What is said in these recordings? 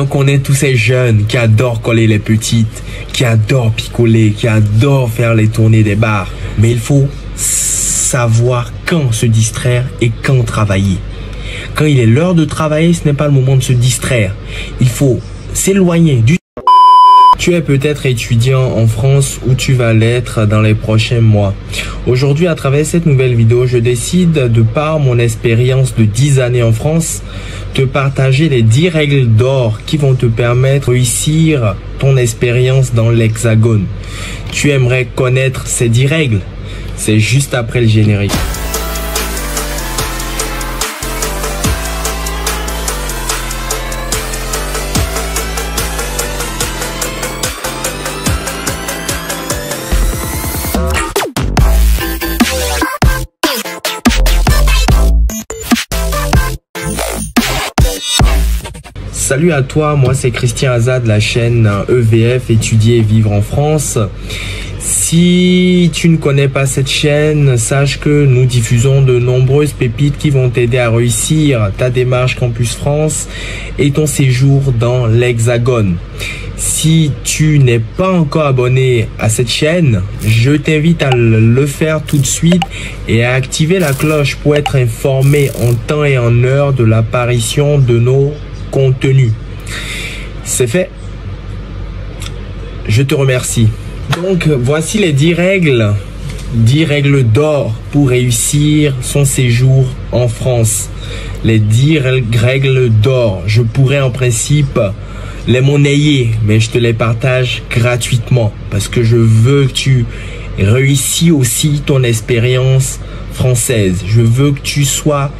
on connaît tous ces jeunes qui adorent coller les petites, qui adorent picoler, qui adorent faire les tournées des bars. Mais il faut savoir quand se distraire et quand travailler. Quand il est l'heure de travailler, ce n'est pas le moment de se distraire. Il faut s'éloigner du... Tu es peut-être étudiant en France ou tu vas l'être dans les prochains mois. Aujourd'hui, à travers cette nouvelle vidéo, je décide, de par mon expérience de 10 années en France, te partager les 10 règles d'or qui vont te permettre de réussir ton expérience dans l'Hexagone. Tu aimerais connaître ces 10 règles? C'est juste après le générique. Salut à toi, moi c'est Christian Azad de la chaîne EVF, étudier et vivre en France. Si tu ne connais pas cette chaîne, sache que nous diffusons de nombreuses pépites qui vont t'aider à réussir ta démarche Campus France et ton séjour dans l'Hexagone. Si tu n'es pas encore abonné à cette chaîne, je t'invite à le faire tout de suite et à activer la cloche pour être informé en temps et en heure de l'apparition de nos contenus. C'est fait. Je te remercie. Donc, voici les 10 règles d'or pour réussir son séjour en France. Les 10 règles d'or. Je pourrais en principe les monnayer, mais je te les partage gratuitement parce que je veux que tu réussis aussi ton expérience française. Je veux que tu sois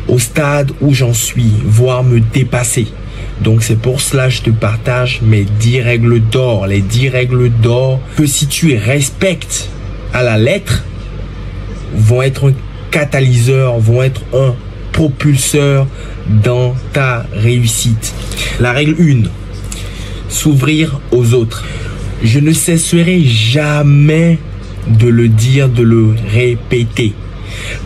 au stade où j'en suis, voire me dépasser. Donc c'est pour cela que je te partage mes 10 règles d'or. Les 10 règles d'or que si tu respectes à la lettre, vont être un catalyseur, vont être un propulseur dans ta réussite. La règle 1, s'ouvrir aux autres. Je ne cesserai jamais de le dire, de le répéter.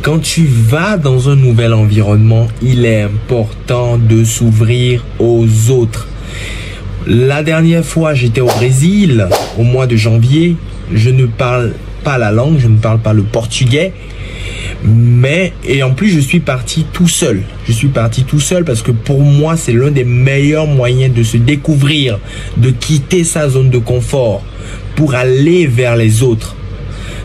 Quand tu vas dans un nouvel environnement, il est important de s'ouvrir aux autres. La dernière fois, j'étais au Brésil, au mois de janvier. Je ne parle pas la langue, je ne parle pas le portugais. Et en plus, je suis parti tout seul. Je suis parti tout seul parce que pour moi, c'est l'un des meilleurs moyens de se découvrir, de quitter sa zone de confort pour aller vers les autres.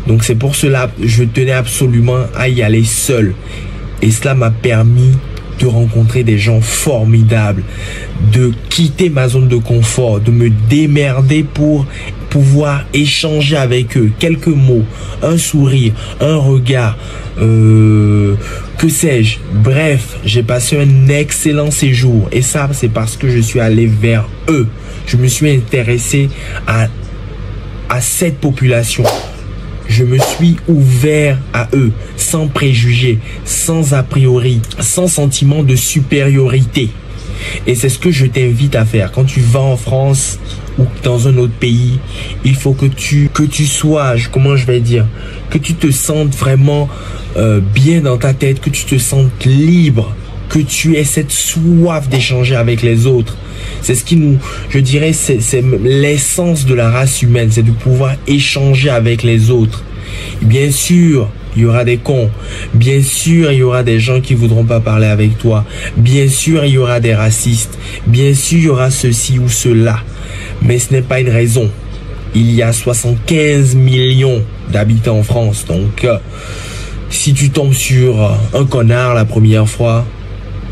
Donc c'est pour cela que je tenais absolument à y aller seul. Et cela m'a permis de rencontrer des gens formidables, de quitter ma zone de confort, de me démerder pour pouvoir échanger avec eux. Quelques mots, un sourire, un regard, que sais-je. Bref, j'ai passé un excellent séjour. Et ça, c'est parce que je suis allé vers eux. Je me suis intéressé à cette population. Je me suis ouvert à eux, sans préjugés, sans a priori, sans sentiment de supériorité. Et c'est ce que je t'invite à faire. Quand tu vas en France ou dans un autre pays, il faut que tu sois, comment je vais dire, que tu te sentes vraiment bien dans ta tête, que tu te sentes libre, que tu aies cette soif d'échanger avec les autres. C'est ce qui nous, je dirais, c'est l'essence de la race humaine, c'est de pouvoir échanger avec les autres. Et bien sûr, il y aura des cons. Bien sûr, il y aura des gens qui voudront pas parler avec toi. Bien sûr, il y aura des racistes. Bien sûr, il y aura ceci ou cela. Mais ce n'est pas une raison. Il y a 75 millions d'habitants en France. Donc, si tu tombes sur un connard la première fois,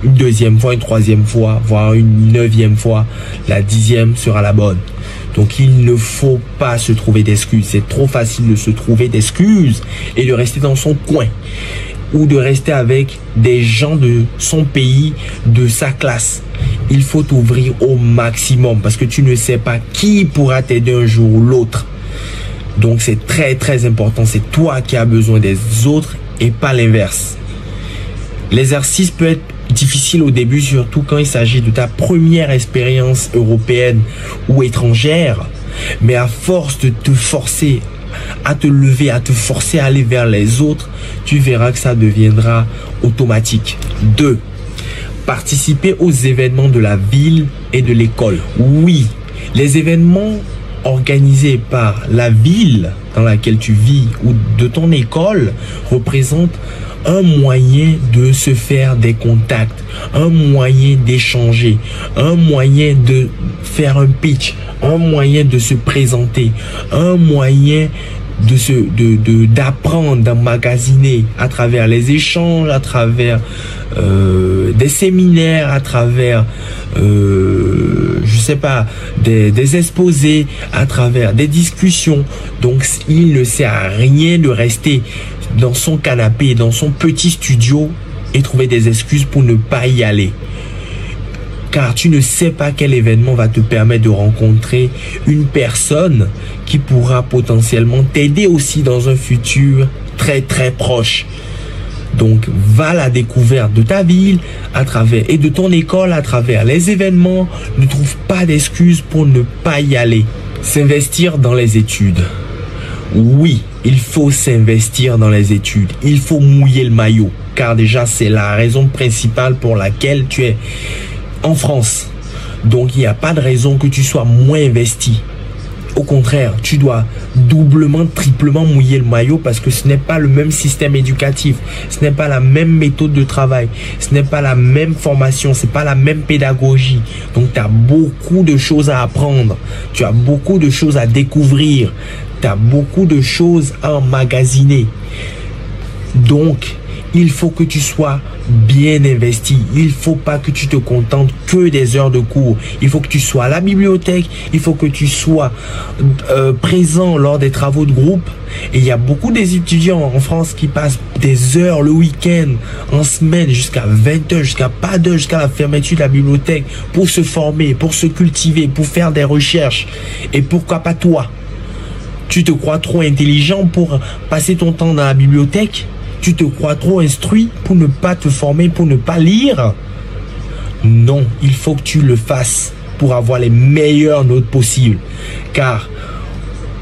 une deuxième fois, une troisième fois, voire une 9e fois, la 10e sera la bonne. Donc il ne faut pas se trouver d'excuses. C'est trop facile de se trouver d'excuses et de rester dans son coin ou de rester avec des gens de son pays, de sa classe. Il faut t'ouvrir au maximum parce que tu ne sais pas qui pourra t'aider un jour ou l'autre. Donc c'est très très important. C'est toi qui as besoin des autres et pas l'inverse. L'exercice peut être difficile au début, surtout quand il s'agit de ta première expérience européenne ou étrangère. Mais à force de te forcer à te lever, à te forcer à aller vers les autres, tu verras que ça deviendra automatique. 2. participer aux événements de la ville et de l'école. Oui, les événements organisés par la ville dans laquelle tu vis ou de ton école représentent un moyen de se faire des contacts, un moyen d'échanger, un moyen de faire un pitch, un moyen de se présenter, un moyen d'apprendre, d'emmagasiner à travers les échanges, à travers des séminaires, à travers je sais pas, des exposés, à travers des discussions. Donc il ne sert à rien de rester dans son canapé, dans son petit studio et trouver des excuses pour ne pas y aller. Car tu ne sais pas quel événement va te permettre de rencontrer une personne qui pourra potentiellement t'aider aussi dans un futur très très proche. Donc va à la découverte de ta ville à travers et de ton école à travers les événements. Ne trouve pas d'excuses pour ne pas y aller. S'investir dans les études. Oui, il faut s'investir dans les études. Il faut mouiller le maillot. Car déjà, c'est la raison principale pour laquelle tu es en France. Donc, il n'y a pas de raison que tu sois moins investi. Au contraire, tu dois doublement, triplement mouiller le maillot parce que ce n'est pas le même système éducatif. Ce n'est pas la même méthode de travail. Ce n'est pas la même formation. Ce n'est pas la même pédagogie. Donc, tu as beaucoup de choses à apprendre. Tu as beaucoup de choses à découvrir. Tu as beaucoup de choses à emmagasiner. Donc, il faut que tu sois bien investi. Il ne faut pas que tu te contentes que des heures de cours. Il faut que tu sois à la bibliothèque. Il faut que tu sois présent lors des travaux de groupe. Et il y a beaucoup des étudiants en France qui passent des heures le week-end, en semaine, jusqu'à 20 heures, jusqu'à pas d'heure, jusqu'à la fermeture de la bibliothèque pour se former, pour se cultiver, pour faire des recherches. Et pourquoi pas toi? Tu te crois trop intelligent pour passer ton temps dans la bibliothèque? Tu te crois trop instruit pour ne pas te former, pour ne pas lire? Non, il faut que tu le fasses pour avoir les meilleures notes possibles. Car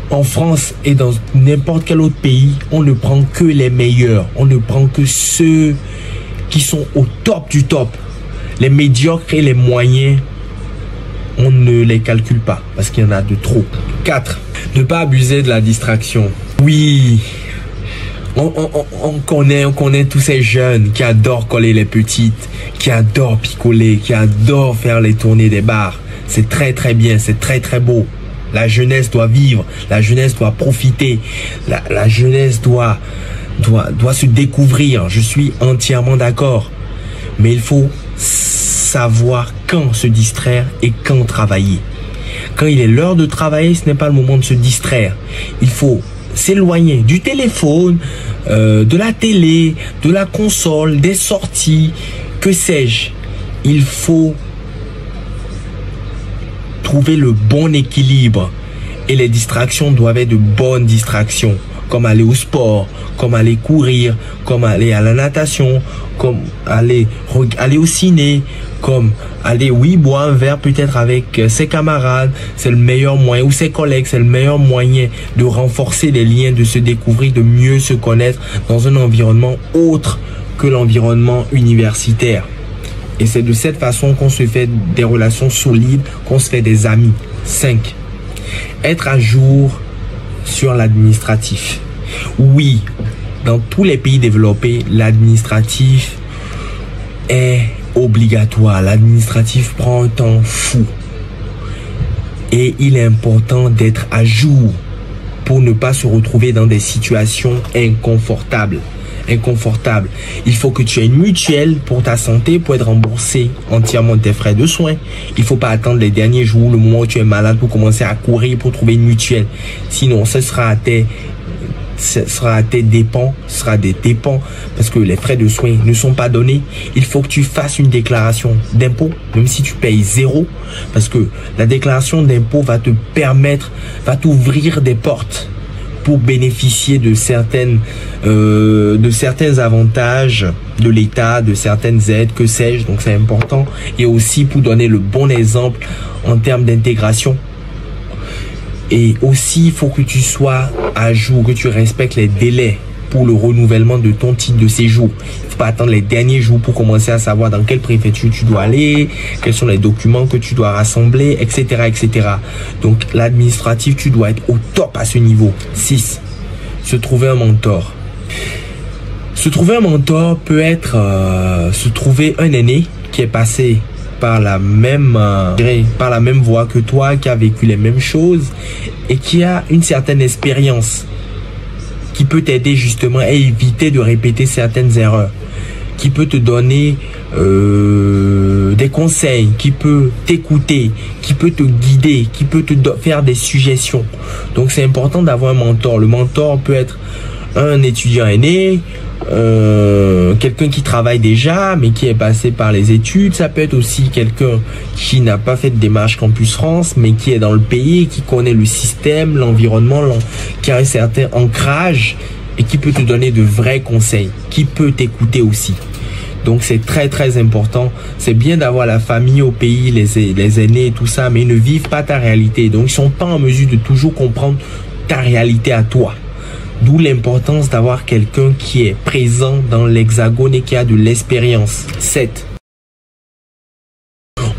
en France et dans n'importe quel autre pays, on ne prend que les meilleurs. On ne prend que ceux qui sont au top du top. Les médiocres et les moyens, on ne les calcule pas parce qu'il y en a de trop. 4. Ne pas abuser de la distraction. Oui, on connaît tous ces jeunes qui adorent coller les petites, qui adorent picoler, qui adorent faire les tournées des bars. C'est très très bien, c'est très très beau. La jeunesse doit vivre, la jeunesse doit profiter, la jeunesse doit se découvrir. Je suis entièrement d'accord. Mais il faut savoir quand se distraire et quand travailler. Quand il est l'heure de travailler, ce n'est pas le moment de se distraire. Il faut s'éloigner du téléphone, de la télé, de la console, des sorties, que sais-je. Il faut trouver le bon équilibre et les distractions doivent être de bonnes distractions, comme aller au sport, comme aller courir, comme aller à la natation, comme aller au ciné, comme aller, oui, boire un verre peut-être avec ses camarades. C'est le meilleur moyen, ou ses collègues, c'est le meilleur moyen de renforcer les liens, de se découvrir, de mieux se connaître dans un environnement autre que l'environnement universitaire. Et c'est de cette façon qu'on se fait des relations solides, qu'on se fait des amis. 5. Être à jour sur l'administratif. Oui, dans tous les pays développés, l'administratif est obligatoire. L'administratif prend un temps fou. Et il est important d'être à jour pour ne pas se retrouver dans des situations inconfortables. Il faut que tu aies une mutuelle pour ta santé, pour être remboursé entièrement de tes frais de soins. Il ne faut pas attendre les derniers jours, le moment où tu es malade pour commencer à courir pour trouver une mutuelle. Sinon, ce sera à tes dépens, ce sera des dépens parce que les frais de soins ne sont pas donnés. Il faut que tu fasses une déclaration d'impôt, même si tu payes 0, parce que la déclaration d'impôt va te permettre, va t'ouvrir des portes pour bénéficier de certains avantages de l'État, de certaines aides, que sais-je. Donc c'est important. Et aussi pour donner le bon exemple en termes d'intégration. Et aussi, il faut que tu sois à jour, que tu respectes les délais. pour le renouvellement de ton titre de séjour. Il ne faut pas attendre les derniers jours pour commencer à savoir dans quelle préfecture tu dois aller, quels sont les documents que tu dois rassembler, etc. etc. Donc l'administratif, tu dois être au top à ce niveau. 6. Se trouver un mentor. Se trouver un mentor peut être se trouver un aîné qui est passé par la même voie que toi, qui a vécu les mêmes choses et qui a une certaine expérience, qui peut t'aider justement à éviter de répéter certaines erreurs, qui peut te donner des conseils, qui peut t'écouter, qui peut te guider, qui peut te faire des suggestions. Donc c'est important d'avoir un mentor. Le mentor peut être un étudiant aîné, quelqu'un qui travaille déjà mais qui est passé par les études. Ça peut être aussi quelqu'un qui n'a pas fait de démarche Campus France mais qui est dans le pays, qui connaît le système, l'environnement, qui a un certain ancrage et qui peut te donner de vrais conseils, qui peut t'écouter aussi. Donc c'est très très important. C'est bien d'avoir la famille au pays, les aînés et tout ça, mais ils ne vivent pas ta réalité. Donc ils sont pas en mesure de toujours comprendre ta réalité à toi. D'où l'importance d'avoir quelqu'un qui est présent dans l'Hexagone et qui a de l'expérience. 7.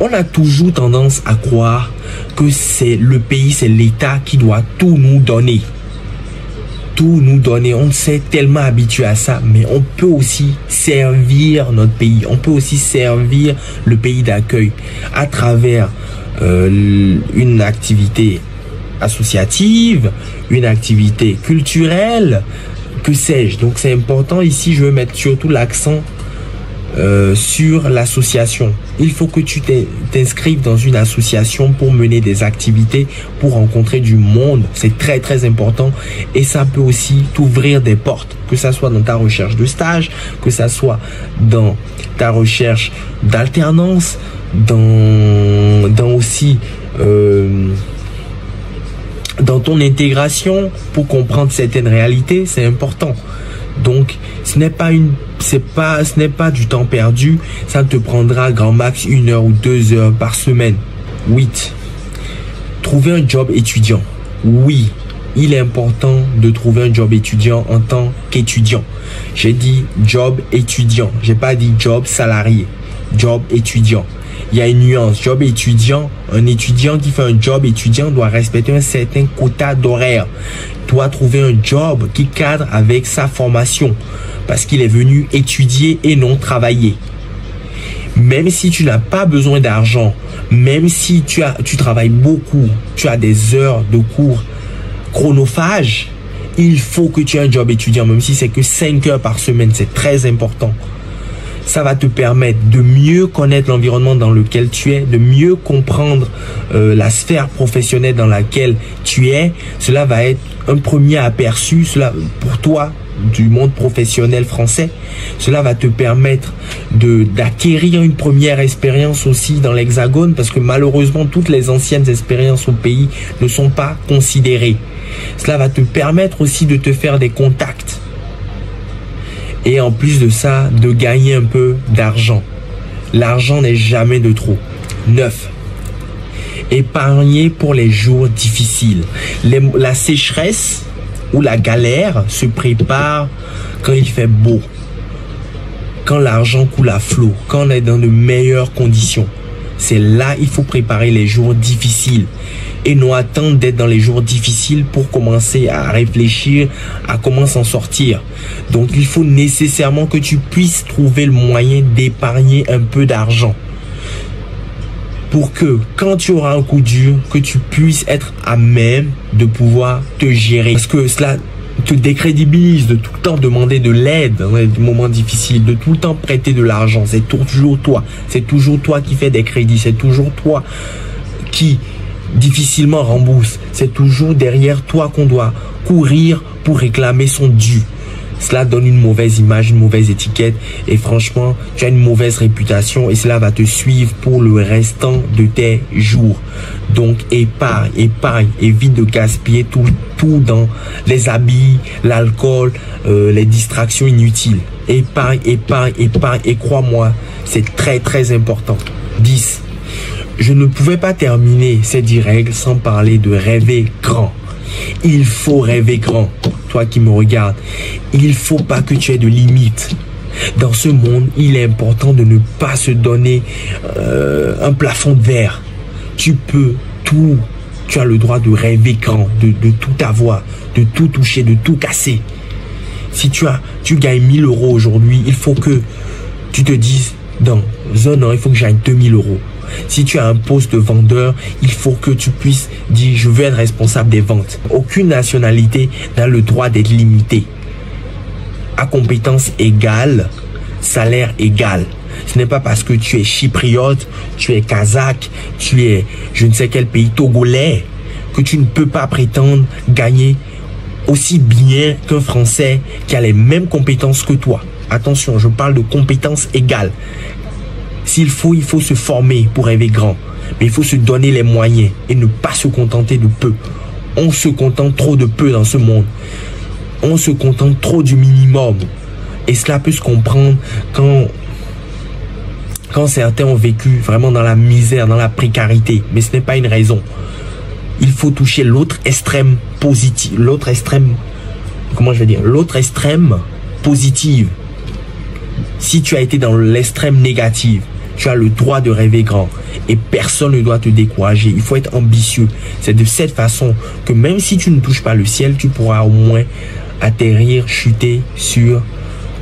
On a toujours tendance à croire que c'est le pays, c'est l'État qui doit tout nous donner. Tout nous donner. On s'est tellement habitué à ça, mais on peut aussi servir notre pays. On peut aussi servir le pays d'accueil à travers une activité associative, une activité culturelle, que sais-je. Donc c'est important ici, je veux mettre surtout l'accent sur l'association. Il faut que tu t'inscrives dans une association pour mener des activités, pour rencontrer du monde. C'est très très important et ça peut aussi t'ouvrir des portes, que ça soit dans ta recherche de stage, que ça soit dans ta recherche d'alternance, dans aussi dans ton intégration pour comprendre certaines réalités. C'est important. Donc ce n'est pas du temps perdu. Ça te prendra grand max 1 heure ou 2 heures par semaine. 8. Trouver un job étudiant. Oui, il est important de trouver un job étudiant en tant qu'étudiant. J'ai dit job étudiant. J'ai pas dit job salarié. Job étudiant. Il y a une nuance. Job étudiant, un étudiant qui fait un job étudiant doit respecter un certain quota d'horaire. Doit trouver un job qui cadre avec sa formation parce qu'il est venu étudier et non travailler. Même si tu n'as pas besoin d'argent, même si tu travailles beaucoup, tu as des heures de cours chronophages, il faut que tu aies un job étudiant, même si c'est que 5 heures par semaine. C'est très important. Ça va te permettre de mieux connaître l'environnement dans lequel tu es, de mieux comprendre la sphère professionnelle dans laquelle tu es. Cela va être un premier aperçu pour toi du monde professionnel français. Cela va te permettre d'acquérir une première expérience aussi dans l'Hexagone, parce que malheureusement, toutes les anciennes expériences au pays ne sont pas considérées. Cela va te permettre aussi de te faire des contacts. Et en plus de ça, de gagner un peu d'argent. L'argent n'est jamais de trop. 9. Épargner pour les jours difficiles. La sécheresse ou la galère se prépare quand il fait beau. Quand l'argent coule à flot. Quand on est dans de meilleures conditions. C'est là il faut préparer les jours difficiles. Et non attendre d'être dans les jours difficiles pour commencer à réfléchir à comment s'en sortir. Donc il faut nécessairement que tu puisses trouver le moyen d'épargner un peu d'argent. Pour que quand tu auras un coup dur, que tu puisses être à même de pouvoir te gérer. Parce que cela te décrédibilise de tout le temps demander de l'aide dans des moments difficiles, de tout le temps prêter de l'argent. C'est toujours toi. C'est toujours toi qui fais des crédits. C'est toujours toi qui difficilement rembourse. C'est toujours derrière toi qu'on doit courir pour réclamer son dû. Cela donne une mauvaise image, une mauvaise étiquette et franchement, tu as une mauvaise réputation et cela va te suivre pour le restant de tes jours. Donc épargne, évite de gaspiller tout dans les habits, l'alcool, les distractions inutiles. Épargne et crois-moi, c'est très très important. 10. Je ne pouvais pas terminer ces 10 règles sans parler de rêver grand. Il faut rêver grand. toi qui me regardes, il faut pas que tu aies de limites. Dans ce monde, il est important de ne pas se donner un plafond de verre. Tu peux tout. Tu as le droit de rêver grand, de tout avoir, de tout toucher, de tout casser. Si tu gagnes 1000 euros aujourd'hui, il faut que tu te dises, dans un an, il faut que j'aille 2000 euros. Si tu as un poste de vendeur, il faut que tu puisses dire, je veux être responsable des ventes. Aucune nationalité n'a le droit d'être limitée. À compétence égale, salaire égal. Ce n'est pas parce que tu es chypriote, tu es kazakh, tu es je ne sais quel pays togolais que tu ne peux pas prétendre gagner aussi bien qu'un Français qui a les mêmes compétences que toi. Attention, je parle de compétences égales. S'il faut, il faut se former pour rêver grand. Mais il faut se donner les moyens et ne pas se contenter de peu. On se contente trop de peu dans ce monde. On se contente trop du minimum. Et cela peut se comprendre quand certains ont vécu vraiment dans la misère, dans la précarité. Mais ce n'est pas une raison. Il faut toucher l'autre extrême positive. L'autre extrême, comment je vais dire? L'autre extrême positive. Si tu as été dans l'extrême négative, tu as le droit de rêver grand. Et personne ne doit te décourager. Il faut être ambitieux. C'est de cette façon que même si tu ne touches pas le ciel, tu pourras au moins atterrir, chuter sur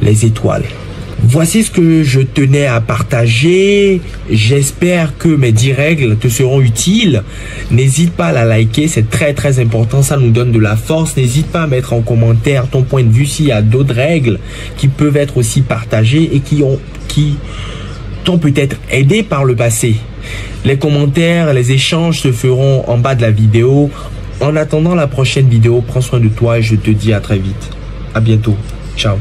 les étoiles. Voici ce que je tenais à partager. J'espère que mes 10 règles te seront utiles. N'hésite pas à la liker, c'est très important, ça nous donne de la force. N'hésite pas à mettre en commentaire ton point de vue s'il y a d'autres règles qui peuvent être aussi partagées et qui t'ont peut-être aidé par le passé. Les commentaires, les échanges se feront en bas de la vidéo. En attendant la prochaine vidéo, prends soin de toi et je te dis à très vite. À bientôt. Ciao.